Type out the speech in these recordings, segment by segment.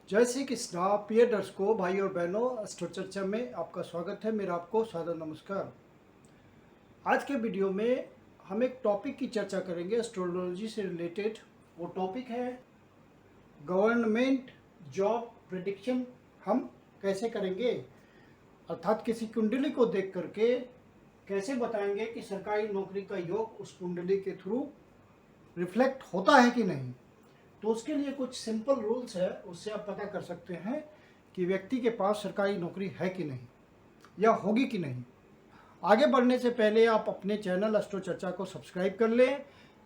जय श्री कृष्णा प्रिय दर्शकों, भाई और बहनों, अस्ट्रो चर्चा में आपका स्वागत है। मेरा आपको सादर नमस्कार। आज के वीडियो में हम एक टॉपिक की चर्चा करेंगे एस्ट्रोलॉजी से रिलेटेड। वो टॉपिक है गवर्नमेंट जॉब प्रेडिक्शन। हम कैसे करेंगे, अर्थात किसी कुंडली को देख करके कैसे बताएंगे कि सरकारी नौकरी का योग उस कुंडली के थ्रू रिफ्लेक्ट होता है कि नहीं। तो उसके लिए कुछ सिंपल रूल्स है, उससे आप पता कर सकते हैं कि व्यक्ति के पास सरकारी नौकरी है कि नहीं या होगी कि नहीं। आगे बढ़ने से पहले आप अपने चैनल एस्ट्रो चर्चा को सब्सक्राइब कर लें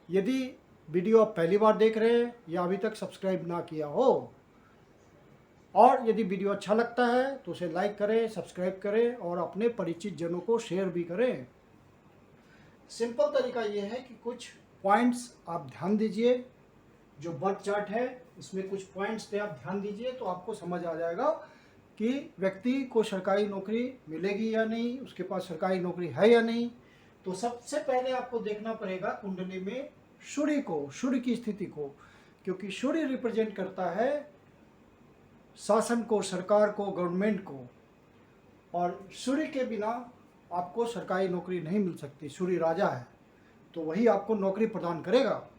यदि वीडियो आप पहली बार देख रहे हैं या अभी तक सब्सक्राइब ना किया हो। और यदि वीडियो अच्छा लगता है तो उसे लाइक करें, सब्सक्राइब करें और अपने परिचित जनों को शेयर भी करें। सिंपल तरीका ये है कि कुछ पॉइंट्स आप ध्यान दीजिए। जो बर्थ चार्ट है इसमें कुछ पॉइंट्स पे आप ध्यान दीजिए तो आपको समझ आ जाएगा कि व्यक्ति को सरकारी नौकरी मिलेगी या नहीं, उसके पास सरकारी नौकरी है या नहीं। तो सबसे पहले आपको देखना पड़ेगा कुंडली में सूर्य को, सूर्य की स्थिति को, क्योंकि सूर्य रिप्रेजेंट करता है शासन को, सरकार को, गवर्नमेंट को। और सूर्य के बिना आपको सरकारी नौकरी नहीं मिल सकती। सूर्य राजा है तो वही आपको नौकरी प्रदान करेगा।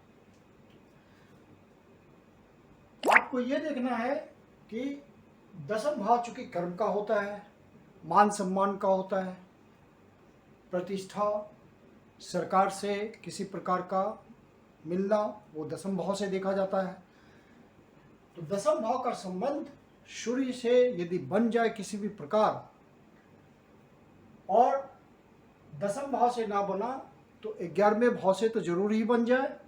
आपको ये देखना है कि दसम भाव चूंकि कर्म का होता है, मान सम्मान का होता है, प्रतिष्ठा, सरकार से किसी प्रकार का मिलना, वो दसम भाव से देखा जाता है। तो दसम भाव का संबंध सूर्य से यदि बन जाए किसी भी प्रकार और दसम भाव से ना बना तो 11वें भाव से तो जरूर ही बन जाए।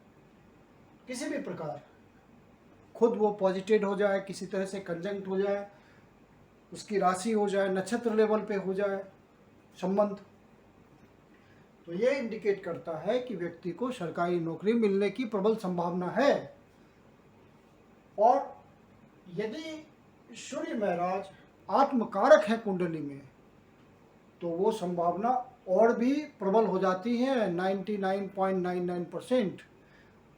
किसी भी प्रकार खुद वो पॉजिटेड हो जाए, किसी तरह से कंजंक्ट हो जाए, उसकी राशि हो जाए, नक्षत्र लेवल पे हो जाए संबंध, तो ये इंडिकेट करता है कि व्यक्ति को सरकारी नौकरी मिलने की प्रबल संभावना है। और यदि सूर्य महाराज आत्मकारक है कुंडली में तो वो संभावना और भी प्रबल हो जाती है, 99.99%।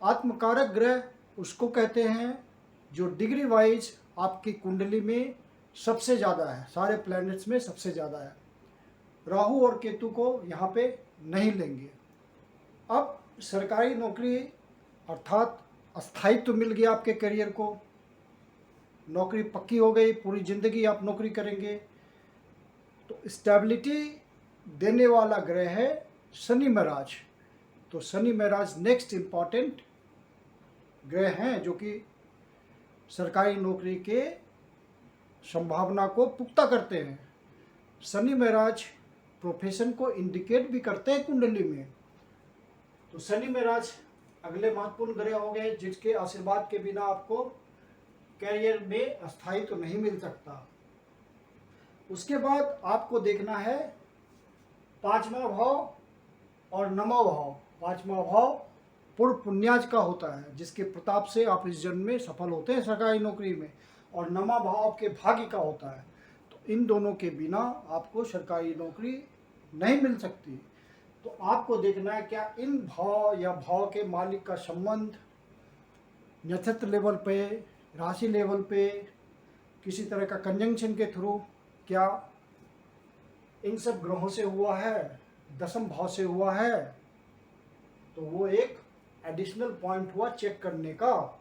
आत्मकारक ग्रह उसको कहते हैं जो डिग्री वाइज आपकी कुंडली में सबसे ज़्यादा है, सारे प्लैनेट्स में सबसे ज़्यादा है। राहु और केतु को यहाँ पे नहीं लेंगे। अब सरकारी नौकरी अर्थात स्थायित्व मिल गया आपके करियर को, नौकरी पक्की हो गई, पूरी ज़िंदगी आप नौकरी करेंगे। तो स्टेबिलिटी देने वाला ग्रह है शनि महाराज। तो शनि महाराज नेक्स्ट इम्पॉर्टेंट ग्रह हैं जो कि सरकारी नौकरी के संभावना को पुख्ता करते हैं। शनि महाराज प्रोफेशन को इंडिकेट भी करते हैं कुंडली में। तो शनि महाराज अगले महत्वपूर्ण ग्रह हो गए जिसके आशीर्वाद के बिना आपको कैरियर में स्थायित्व तो नहीं मिल सकता। उसके बाद आपको देखना है पांचवा भाव और नौवां भाव। पांचवा भाव पूर्व पुण्याज का होता है जिसके प्रताप से आप इस जन्म में सफल होते हैं सरकारी नौकरी में, और नौवां भाव आपके भाग्य का होता है। तो इन दोनों के बिना आपको सरकारी नौकरी नहीं मिल सकती। तो आपको देखना है क्या इन भाव या भाव के मालिक का संबंध नक्षत्र लेवल पे, राशि लेवल पे, किसी तरह का कंजंक्शन के थ्रू क्या इन सब ग्रहों से हुआ है, दसम भाव से हुआ है। तो वो एक एडिशनल पॉइंट हुआ चेक करने का।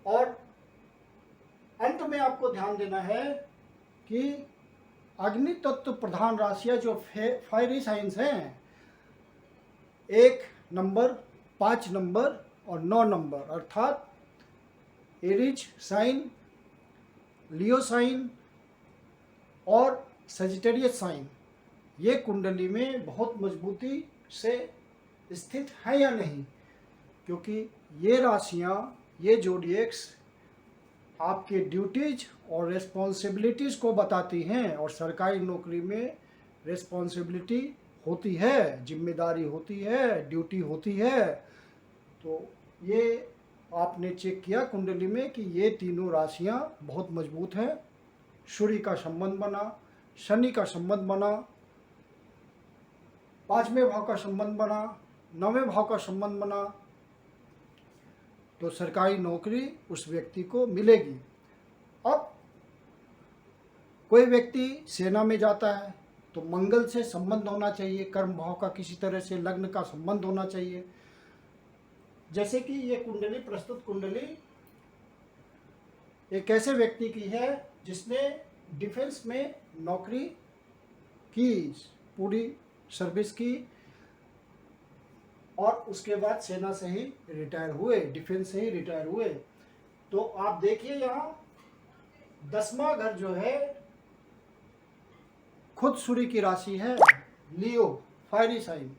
और अंत में आपको ध्यान देना है कि अग्नि तत्व प्रधान राशियां जो फायरी साइंस हैं, 1 नंबर, 5 नंबर और 9 नंबर, अर्थात एरीज साइन, लियो साइन और सजिटेरियस साइन, ये कुंडली में बहुत मजबूती से स्थित है या नहीं, क्योंकि ये राशियां, ये जोडिएक्स आपके ड्यूटीज और रिस्पॉन्सिबिलिटीज़ को बताती हैं। और सरकारी नौकरी में रिस्पॉन्सिबिलिटी होती है, जिम्मेदारी होती है, ड्यूटी होती है। तो ये आपने चेक किया कुंडली में कि ये तीनों राशियां बहुत मजबूत हैं। सूर्य का संबंध बना, शनि का संबंध बना, पांचवें भाव का संबंध बना, नौवें भाव का संबंध बना, तो सरकारी नौकरी उस व्यक्ति को मिलेगी। अब कोई व्यक्ति सेना में जाता है तो मंगल से संबंध होना चाहिए, कर्म भाव का किसी तरह से लग्न का संबंध होना चाहिए। जैसे कि ये कुंडली, प्रस्तुत कुंडली एक ऐसे व्यक्ति की है जिसने डिफेंस में नौकरी की, पूरी सर्विस की और उसके बाद सेना से ही रिटायर हुए, डिफेंस से ही रिटायर हुए। तो आप देखिए यहाँ 10वां घर जो है खुद सूर्य की राशि है, लियो, फायरी साइन।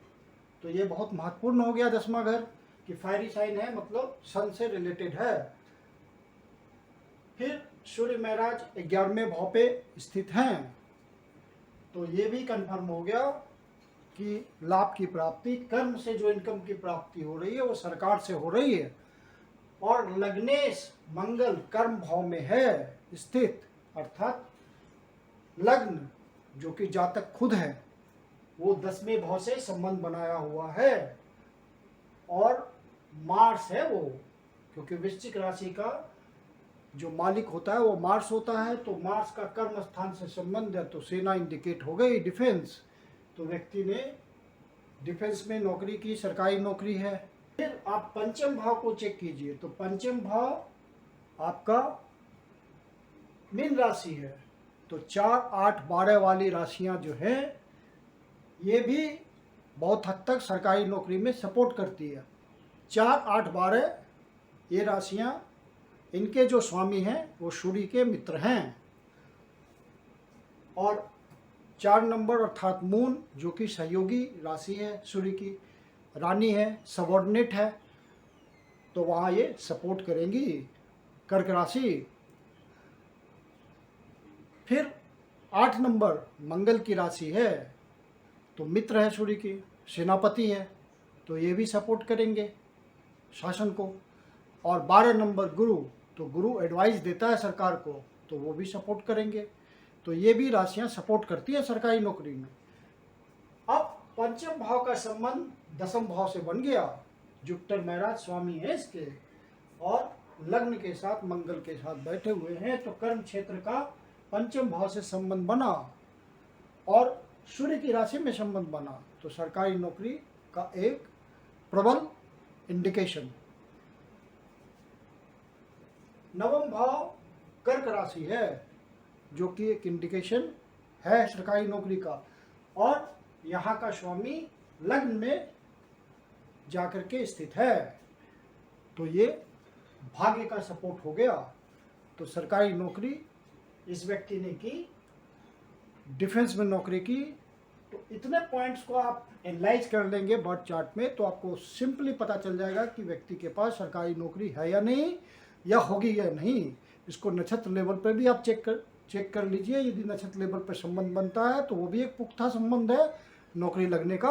तो ये बहुत महत्वपूर्ण हो गया 10वां घर कि फायरी साइन है, मतलब सन से रिलेटेड है। फिर सूर्य महाराज 11वें भाव पे स्थित हैं, तो ये भी कंफर्म हो गया कि लाभ की प्राप्ति, कर्म से जो इनकम की प्राप्ति हो रही है वो सरकार से हो रही है। और लग्नेश मंगल कर्म भाव में है स्थित, अर्थात लग्न जो कि जातक खुद है वो 10वें भाव से संबंध बनाया हुआ है। और मार्स है वो, क्योंकि वृश्चिक राशि का जो मालिक होता है वो मार्स होता है, तो मार्स का कर्म स्थान से संबंध है, तो सेना इंडिकेट हो गई, डिफेंस। तो व्यक्ति ने डिफेंस में नौकरी की, सरकारी नौकरी है। फिर आप पंचम भाव को चेक कीजिए, तो पंचम भाव आपका मीन राशि है। तो 4, 8, 12 वाली राशियां जो हैं ये भी बहुत हद तक सरकारी नौकरी में सपोर्ट करती है। 4, 8, 12 ये राशियां, इनके जो स्वामी हैं वो सूर्य के मित्र हैं। और 4 नंबर अर्थात मून जो कि सहयोगी राशि है, सूर्य की रानी है, सबऑर्डिनेट है, तो वहाँ ये सपोर्ट करेंगी कर्क राशि। फिर 8 नंबर मंगल की राशि है, तो मित्र है सूर्य की, सेनापति है, तो ये भी सपोर्ट करेंगे शासन को। और 12 नंबर गुरु, तो गुरु एडवाइस देता है सरकार को, तो वो भी सपोर्ट करेंगे। तो ये भी राशियां सपोर्ट करती है सरकारी नौकरी में। अब पंचम भाव का संबंध 10वें भाव से बन गया, जुपिटर महाराज स्वामी है इसके, और लग्न के साथ मंगल के साथ बैठे हुए हैं, तो कर्म क्षेत्र का पंचम भाव से संबंध बना और सूर्य की राशि में संबंध बना, तो सरकारी नौकरी का एक प्रबल इंडिकेशन। 9वां भाव कर्क राशि है, जो कि एक इंडिकेशन है सरकारी नौकरी का, और यहाँ का स्वामी लग्न में जाकर के स्थित है, तो ये भाग्य का सपोर्ट हो गया। तो सरकारी नौकरी इस व्यक्ति ने की, डिफेंस में नौकरी की। तो इतने पॉइंट्स को आप एनालाइज कर लेंगे बर्थ चार्ट में, तो आपको सिंपली पता चल जाएगा कि व्यक्ति के पास सरकारी नौकरी है या नहीं, या होगी या नहीं। इसको नक्षत्र लेवल पर भी आप चेक कर लीजिए। यदि नक्षत्र लेवल पर संबंध बनता है तो वो भी एक पुख्ता संबंध है नौकरी लगने का।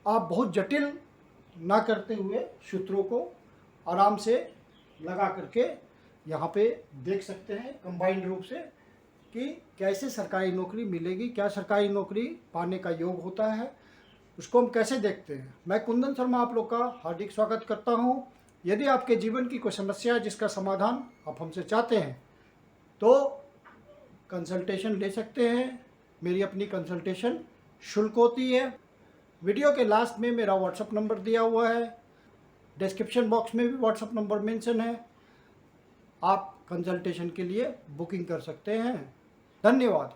आप बहुत जटिल ना करते हुए सूत्रों को आराम से लगा करके यहाँ पे देख सकते हैं कंबाइंड रूप से कि कैसे सरकारी नौकरी मिलेगी, क्या सरकारी नौकरी पाने का योग होता है, उसको हम कैसे देखते हैं। मैं कुंदन शर्मा आप लोग का हार्दिक स्वागत करता हूँ। यदि आपके जीवन की कोई समस्या है जिसका समाधान आप हमसे चाहते हैं तो कंसल्टेशन ले सकते हैं। मेरी अपनी कंसल्टेशन शुल्क होती है। वीडियो के लास्ट में मेरा व्हाट्सएप नंबर दिया हुआ है, डिस्क्रिप्शन बॉक्स में भी व्हाट्सएप नंबर मेंशन है। आप कंसल्टेशन के लिए बुकिंग कर सकते हैं। धन्यवाद।